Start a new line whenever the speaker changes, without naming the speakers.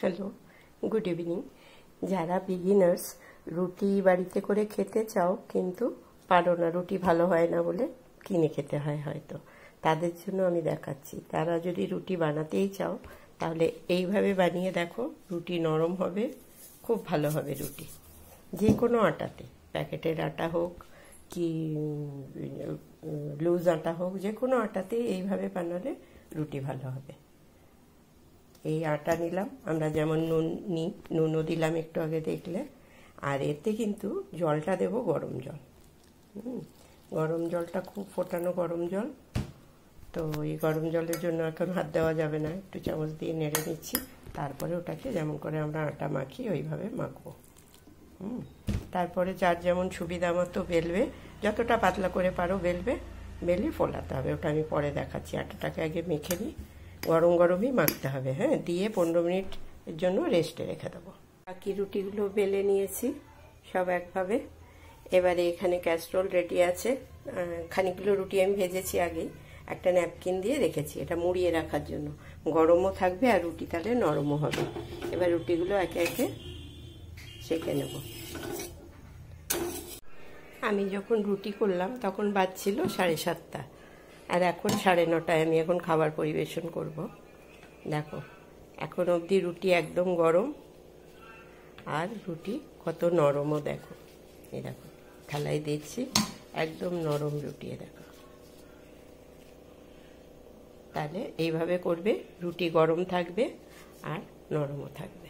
Hello, good evening. যারা beginners রুটি বাড়িতে করে খেতে চাও কিন্তু পারো না, রুটি ভালো হয় না বলে কিনে খেতে হয় হয়তো, তাদের জন্য আমি দেখাচ্ছি। তারা যদি রুটি বানাতেই চাও তাহলে এইভাবে বানিয়ে দেখো, রুটি নরম হবে, খুব ভালো হবে রুটি। যে কোনো আটাতে, প্যাকেটের আটা হোক কি লুজ আটা হোক, যে কোনো আটাতেই এইভাবে বানালে রুটি ভালো হবে। এই আটা নিলাম, আমরা যেমন নুন নিই, নুনও দিলাম একটু আগে দেখলে। আর এতে কিন্তু জলটা দেব গরম জল। গরম জলটা খুব ফোটানো গরম জল। তো এই গরম জলের জন্য এখন হাত দেওয়া যাবে না, একটু চামচ দিয়ে নেড়ে নিচ্ছি। তারপরে ওটাকে যেমন করে আমরা আটা মাখি ওইভাবে মাখবো। তারপরে যার যেমন সুবিধা মতো বেলবে, যতটা পাতলা করে পারো বেলবে, বেলে ফোলাতে হবে। ওটা আমি পরে দেখাচ্ছি। আটাটাকে আগে মেখে নিই, গরম গরমই মাখতে হবে। হ্যাঁ, দিয়ে 15 মিনিটের জন্য রেস্টে রেখে দেবো। বাকি রুটিগুলো বেলে নিয়েছি সব একভাবে। এবারে এখানে ক্যাসরোল রেডি আছে। খানিকগুলো রুটি আমি ভেজেছি আগেই, একটা ন্যাপকিন দিয়ে রেখেছি, এটা মুড়িয়ে রাখার জন্য। গরমও থাকবে আর রুটি তাহলে নরমও হবে। এবার রুটিগুলো একে একে সেঁকে নেব। আমি যখন রুটি করলাম তখন বাজছিল 7:30, আর এখন 9:30। আমি এখন খাবার পরিবেশন করব। দেখো, এখন অবধি রুটি একদম গরম, আর রুটি কত নরমও দেখো। এই দেখো, থালায় দিচ্ছি, একদম নরম রুটি। দেখো, তাহলে এইভাবে করবে, রুটি গরম থাকবে আর নরমও থাকবে।